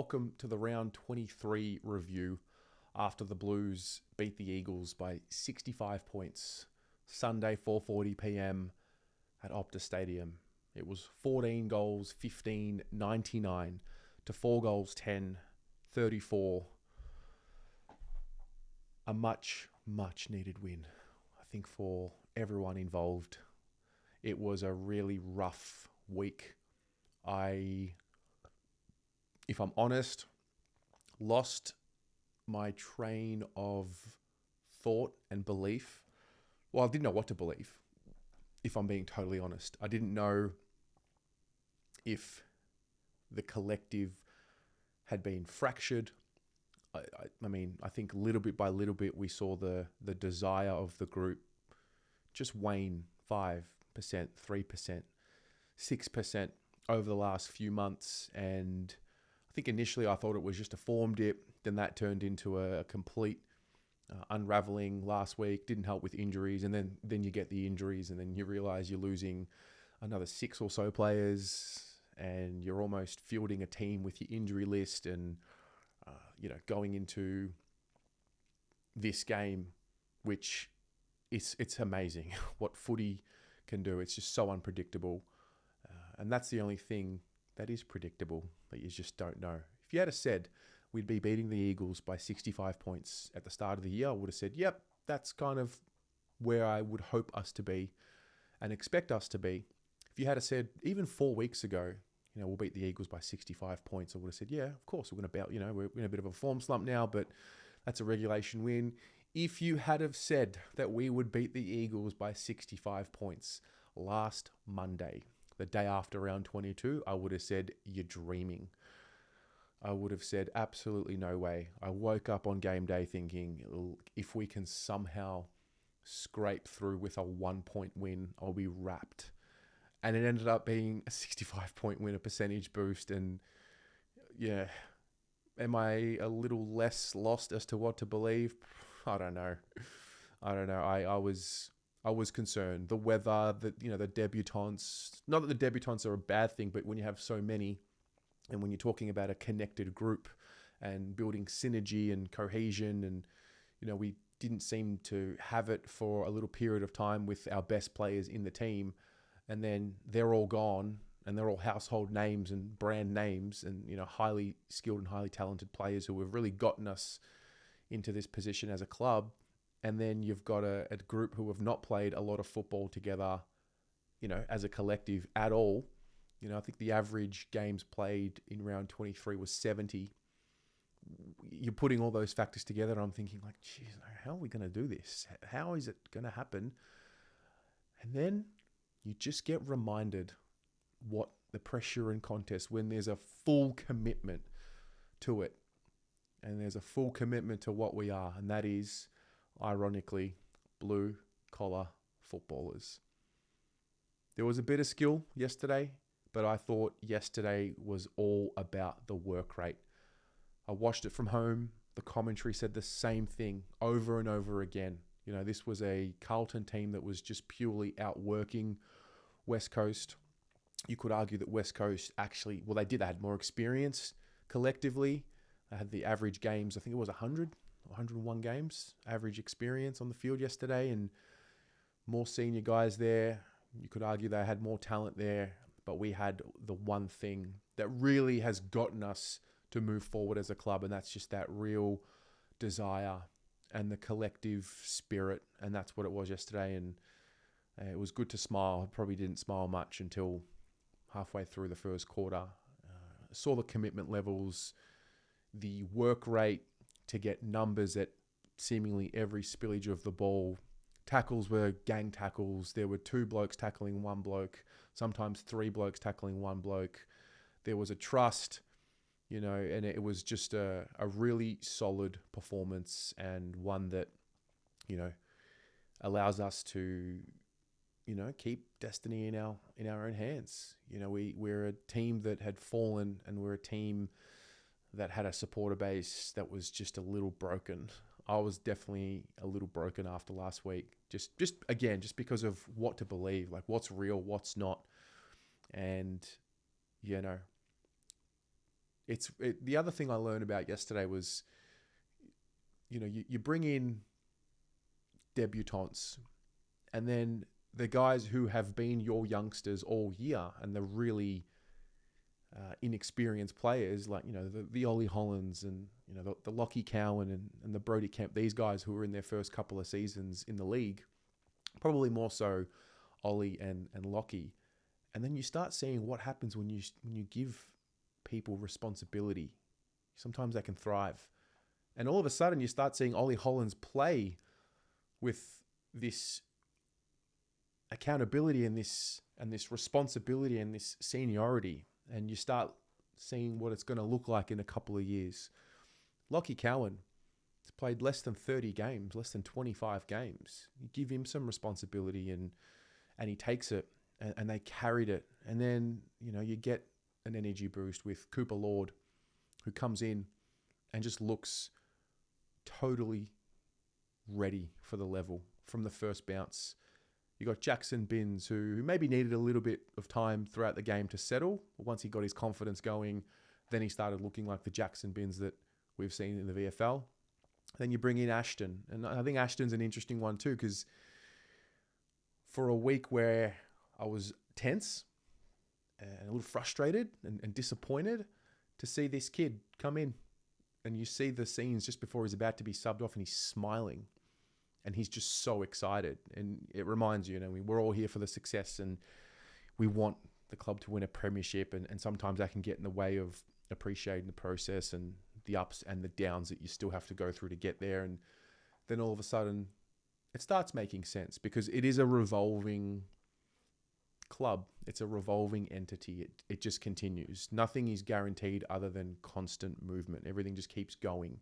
welcome to the round 23 review after the Blues beat the Eagles by 65 points Sunday 4:40 p.m. at Optus Stadium. It was 14 goals, 15, 99 to 4 goals, 10, 34. A much needed win, I think, for everyone involved. It was a really rough week. If I'm honest, lost my train of thought and belief. Well, I didn't know what to believe, if I'm being totally honest. I didn't know if the collective had been fractured. I think little bit by little bit, we saw the desire of the group just wane 5%, 3%, 6% over the last few months. And I think initially I thought it was just a form dip. Then that turned into a complete unraveling last week. Didn't help with injuries. And then you get the injuries, and then you realize you're losing another 6 or so players, and you're almost fielding a team with your injury list. And going into this game, which it's amazing what footy can do. It's just so unpredictable. And that's the only thing that is predictable, that you just don't know. If you had said we'd be beating the Eagles by 65 points at the start of the year, I would have said, yep, that's kind of where I would hope us to be and expect us to be. If you had said even 4 weeks ago, we'll beat the Eagles by 65 points, I would have said, yeah, of course, we're going to bout, we're in a bit of a form slump now, but that's a regulation win. If you had have said that we would beat the Eagles by 65 points last Monday, the day after round 22, I would have said, you're dreaming. I would have said, absolutely no way. I woke up on game day thinking, if we can somehow scrape through with a 1-point win, I'll be wrapped. And it ended up being a 65-point win, a percentage boost. And yeah, am I a little less lost as to what to believe? I don't know. I was concerned. The weather, the debutants. Not that the debutants are a bad thing, but when you have so many, and when you're talking about a connected group and building synergy and cohesion, and we didn't seem to have it for a little period of time with our best players in the team. And then they're all gone, and they're all household names and brand names, and highly skilled and highly talented players who have really gotten us into this position as a club. And then you've got a group who have not played a lot of football together, as a collective at all. I think the average games played in round 23 was 70. You're putting all those factors together, and I'm thinking, like, geez, how are we going to do this? How is it going to happen? And then you just get reminded what the pressure and contest, when there's a full commitment to it, and there's a full commitment to what we are, and that is, ironically, blue collar footballers. There was a bit of skill yesterday, but I thought yesterday was all about the work rate. I watched it from home. The commentary said the same thing over and over again. This was a Carlton team that was just purely outworking West Coast. You could argue that West Coast actually, well, they had more experience collectively. They had the average games, I think it was 101 games, average experience on the field yesterday, and more senior guys there. You could argue they had more talent there, but we had the one thing that really has gotten us to move forward as a club, and that's just that real desire and the collective spirit, and that's what it was yesterday. And it was good to smile. I probably didn't smile much until halfway through the first quarter. Saw the commitment levels, the work rate to get numbers at seemingly every spillage of the ball. Tackles were gang tackles. There were 2 blokes tackling 1 bloke, sometimes 3 blokes tackling 1 bloke. There was a trust, and it was just a really solid performance, and one that, allows us to, keep destiny in our own hands. We're a team that had fallen, and we're a team that had a supporter base that was just a little broken. I was definitely a little broken after last week. Just because of what to believe, like what's real, what's not. And, The other thing I learned about yesterday was, you bring in debutants, and then the guys who have been your youngsters all year and the really inexperienced players, like, the Ollie Hollands and, the Lockie Cowan and the Brody Kemp, these guys who were in their first couple of seasons in the league, probably more so Ollie and Lockie. And then you start seeing what happens when you give people responsibility. Sometimes they can thrive. And all of a sudden you start seeing Ollie Hollands play with this accountability and this responsibility and this seniority. And you start seeing what it's going to look like in a couple of years. Lockie Cowan has played less than 30 games, less than 25 games. You give him some responsibility and he takes it, and they carried it. And then, you get an energy boost with Cooper Lord, who comes in and just looks totally ready for the level from the first bounce. You got Jackson Binns, who maybe needed a little bit of time throughout the game to settle. Once he got his confidence going, then he started looking like the Jackson Binns that we've seen in the VFL. Then you bring in Ashton. And I think Ashton's an interesting one too, because for a week where I was tense and a little frustrated and disappointed, to see this kid come in and you see the scenes just before he's about to be subbed off and he's smiling and he's just so excited. And it reminds you, we're all here for the success and we want the club to win a premiership, and sometimes that can get in the way of appreciating the process and the ups and the downs that you still have to go through to get there. And then all of a sudden it starts making sense, because it is a revolving club. It's a revolving entity. It just continues. Nothing is guaranteed other than constant movement. Everything just keeps going.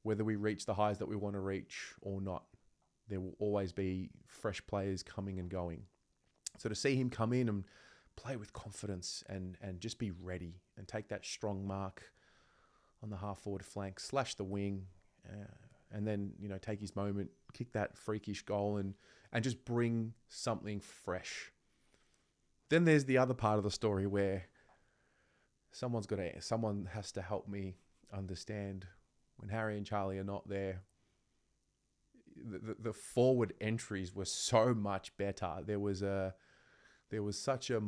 Whether we reach the highs that we want to reach or not, there will always be fresh players coming and going. So to see him come in and play with confidence and just be ready and take that strong mark on the half-forward flank, slash the wing, and then, take his moment, kick that freakish goal and just bring something fresh. Then there's the other part of the story where someone has to help me understand when Harry and Charlie are not there. The forward entries were so much better. There was such a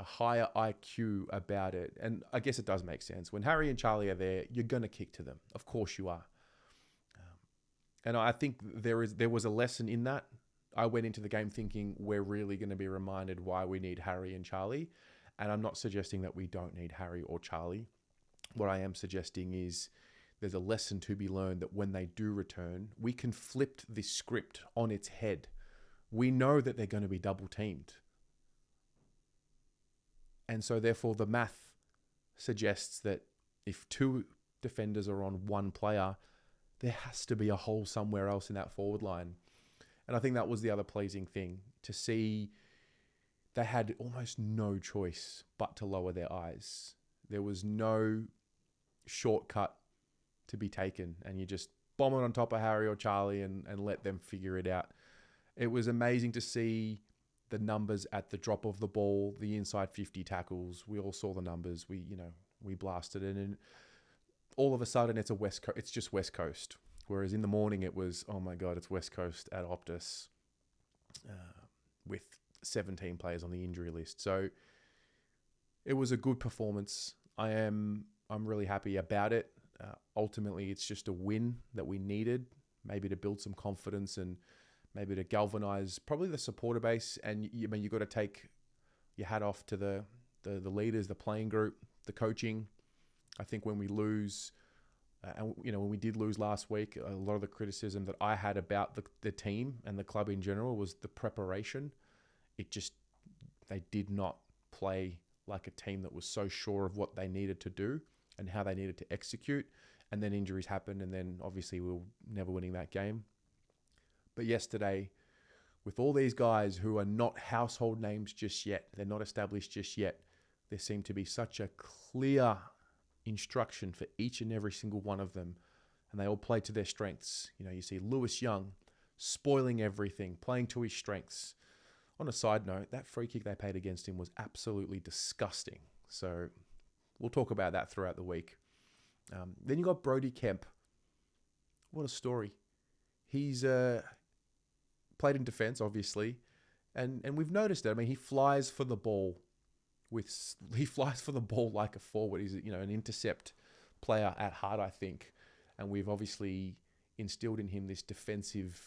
higher IQ about it. And I guess it does make sense. When Harry and Charlie are there, you're going to kick to them. Of course you are. And I think there was a lesson in that. I went into the game thinking we're really going to be reminded why we need Harry and Charlie. And I'm not suggesting that we don't need Harry or Charlie. What I am suggesting is there's a lesson to be learned that when they do return, we can flip this script on its head. We know that they're going to be double teamed. And so therefore the math suggests that if two defenders are on one player, there has to be a hole somewhere else in that forward line. And I think that was the other pleasing thing, to see they had almost no choice but to lower their eyes. There was no shortcut to be taken, and you just bomb it on top of Harry or Charlie and let them figure it out. It was amazing to see the numbers at the drop of the ball, the inside 50 tackles. We all saw the numbers. We blasted it, and all of a sudden it's just West Coast. Whereas in the morning it was, oh my God, it's West Coast at Optus with 17 players on the injury list. So it was a good performance. I'm really happy about it. Ultimately, it's just a win that we needed, maybe to build some confidence and maybe to galvanize probably the supporter base. And you got to take your hat off to the leaders, the playing group, the coaching. I think when we lose, and when we did lose last week, a lot of the criticism that I had about the team and the club in general was the preparation. They did not play like a team that was so sure of what they needed to do and how they needed to execute. And then injuries happened, and then obviously we were never winning that game. But yesterday, with all these guys who are not household names just yet, they're not established just yet, there seemed to be such a clear instruction for each and every single one of them, and they all played to their strengths. You see Lewis Young spoiling everything, playing to his strengths. On a side note, that free kick they paid against him was absolutely disgusting. So We'll talk about that throughout the week. Then you got Brody Kemp. What a story. He's played in defence, obviously, and we've noticed it. I mean, he flies for the ball like a forward. He's an intercept player at heart, I think, and we've obviously instilled in him this defensive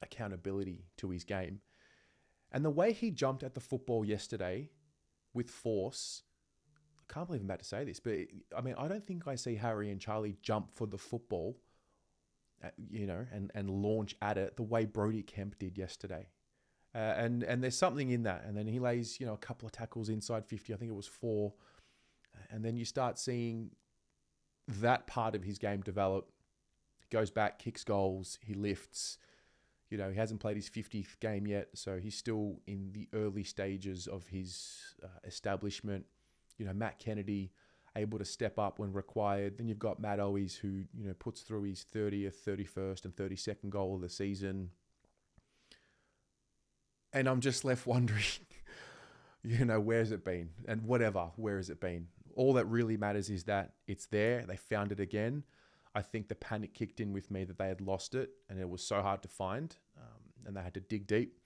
accountability to his game. And the way he jumped at the football yesterday with force, I can't believe I'm about to say this, but I don't think I see Harry and Charlie jump for the football, and launch at it the way Brody Kemp did yesterday. And there's something in that. And then he lays, a couple of tackles inside 50. I think it was 4. And then you start seeing that part of his game develop. He goes back, kicks goals, he lifts. He hasn't played his 50th game yet, so he's still in the early stages of his establishment. Matt Kennedy able to step up when required. Then you've got Matt Owies who, puts through his 30th, 31st and 32nd goal of the season. And I'm just left wondering, where's it been? And where has it been? All that really matters is that it's there. They found it again. I think the panic kicked in with me that they had lost it and it was so hard to find, and they had to dig deep.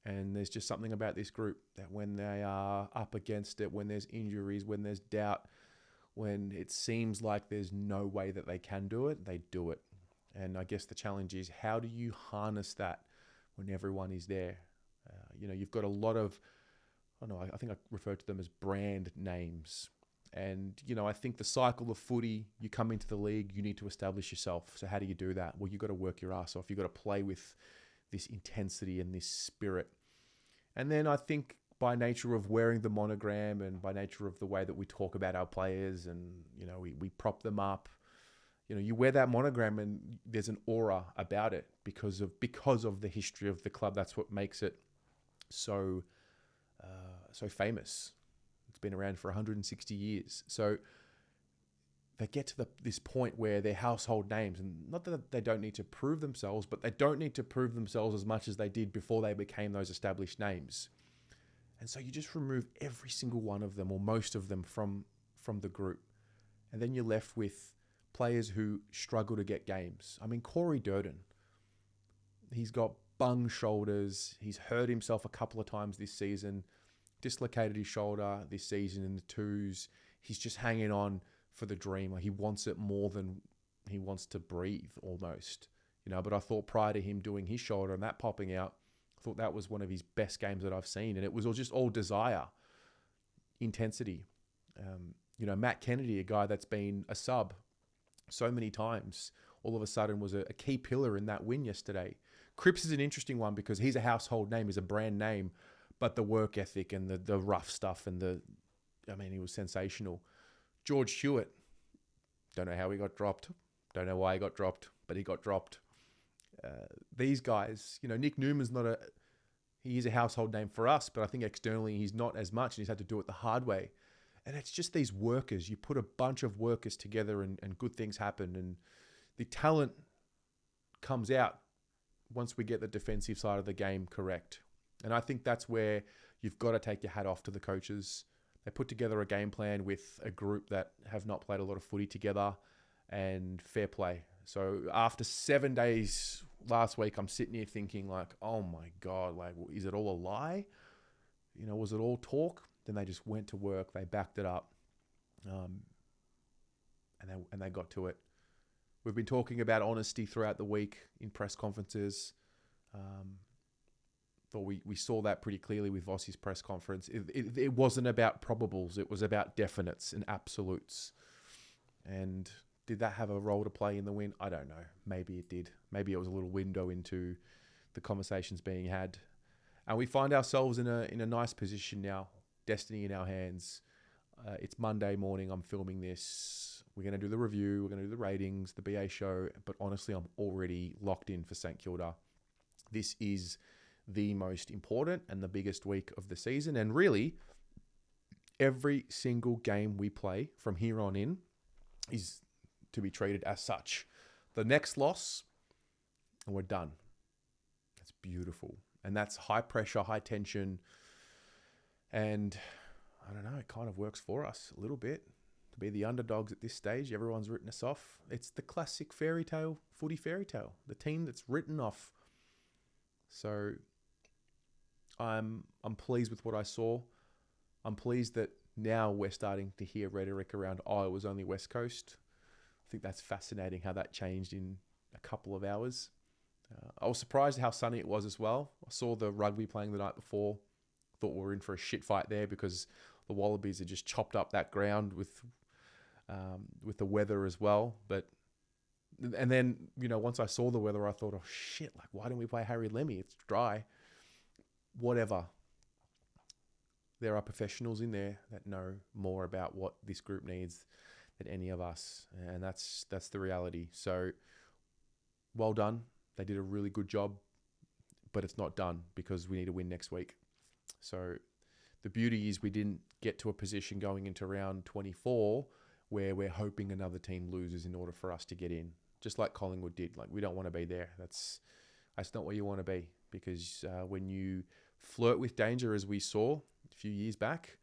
And there's just something about this group that when they are up against it, when there's injuries, when there's doubt, when it seems like there's no way that they can do it, they do it. And I guess the challenge is, how do you harness that when everyone is there? You've got a lot of, I think I referred to them as brand names. And, I think the cycle of footy, you come into the league, you need to establish yourself. So how do you do that? Well, you've got to work your ass off. You've got to play with this intensity and this spirit. And then I think by nature of wearing the monogram and by nature of the way that we talk about our players and, we prop them up, you wear that monogram and there's an aura about it because of the history of the club. That's what makes it so famous. It's been around for 160 years. So they get to this point where they're household names, and not that they don't need to prove themselves, but they don't need to prove themselves as much as they did before they became those established names. And so you just remove every single one of them or most of them from the group. And then you're left with players who struggle to get games. I mean, Corey Durden, he's got bung shoulders. He's hurt himself a couple of times this season, dislocated his shoulder this season in the twos. He's just hanging on for the dream. He wants it more than he wants to breathe almost, but I thought prior to him doing his shoulder and that popping out, I thought that was one of his best games that I've seen. And it was just all desire, intensity. Matt Kennedy, a guy that's been a sub so many times, all of a sudden was a key pillar in that win yesterday. Cripps is an interesting one because he's a household name, he's a brand name, but the work ethic and the rough stuff and he was sensational. George Hewitt, don't know how he got dropped. Don't know why he got dropped, but he got dropped. These guys, Nick Newman's he is a household name for us, but I think externally he's not as much and he's had to do it the hard way. And it's just these workers. You put a bunch of workers together and good things happen. And the talent comes out once we get the defensive side of the game correct. And I think that's where you've got to take your hat off to the coaches. They put together a game plan with a group that have not played a lot of footy together, and fair play. So after 7 days last week, I'm sitting here thinking like, oh my God, is it all a lie? Was it all talk? Then they just went to work. They backed it up, and they got to it. We've been talking about honesty throughout the week in press conferences. Thought we saw that pretty clearly with Vossi's press conference. It wasn't about probables. It was about definites and absolutes. And did that have a role to play in the win? I don't know. Maybe it did. Maybe it was a little window into the conversations being had. And we find ourselves in a nice position now. Destiny in our hands. It's Monday morning. I'm filming this. We're going to do the review. We're going to do the ratings, the BA show. But honestly, I'm already locked in for St Kilda. This is the most important and the biggest week of the season. And really, every single game we play from here on in is to be treated as such. The next loss, and we're done. That's beautiful. And that's high pressure, high tension. And I don't know, it kind of works for us a little bit. To be the underdogs at this stage, everyone's written us off. It's the classic footy fairy tale. The team that's written off. So I'm pleased with what I saw. I'm pleased that now we're starting to hear rhetoric around, it was only West Coast. I think that's fascinating how that changed in a couple of hours. I was surprised how sunny it was as well. I saw the rugby playing the night before. Thought we were in for a shit fight there because the Wallabies had just chopped up that ground with the weather as well. And then, once I saw the weather, I thought, oh shit, like why didn't we play Harry Lemmy? It's dry. Whatever. There are professionals in there that know more about what this group needs than any of us. And that's the reality. So well done. They did a really good job, but it's not done because we need to win next week. So the beauty is we didn't get to a position going into round 24 where we're hoping another team loses in order for us to get in, just like Collingwood did. Like, we don't want to be there. That's not where you want to be, because when you flirt with danger, as we saw a few years back,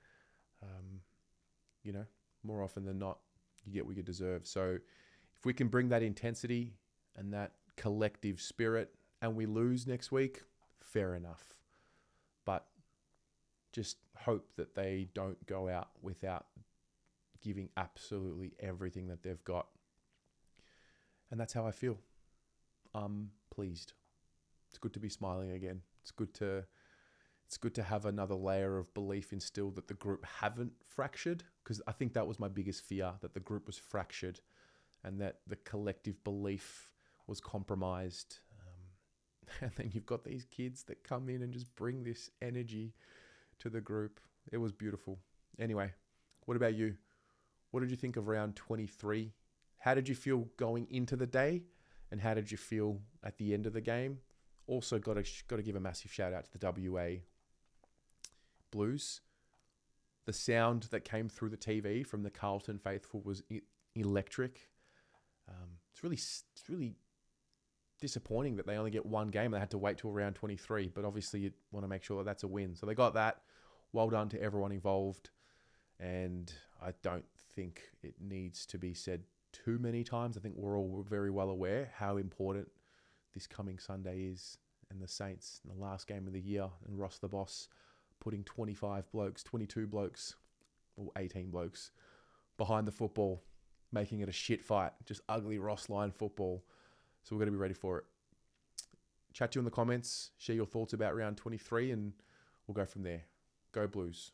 more often than not, you get what you deserve. So if we can bring that intensity and that collective spirit and we lose next week, fair enough. But just hope that they don't go out without giving absolutely everything that they've got. And that's how I feel. I'm pleased. It's good to be smiling again. It's good to have another layer of belief instilled that the group haven't fractured, because I think that was my biggest fear, that the group was fractured and that the collective belief was compromised. And then you've got these kids that come in and just bring this energy to the group. It was beautiful. Anyway, what about you? What did you think of round 23? How did you feel going into the day? And how did you feel at the end of the game? Also got to give a massive shout out to the WA Blues. The sound that came through the TV from the Carlton faithful was electric. It's really disappointing that they only get one game. They had to wait till round 23, but obviously you want to make sure that that's a win. So they got that. Well done to everyone involved. And I don't think it needs to be said too many times. I think we're all very well aware how important this coming Sunday is, and the Saints in the last game of the year, and Ross the Boss putting 22 blokes, or 18 blokes behind the football, making it a shit fight, just ugly Ross line football. So we're going to be ready for it. Chat to you in the comments, share your thoughts about round 23, and we'll go from there. Go Blues.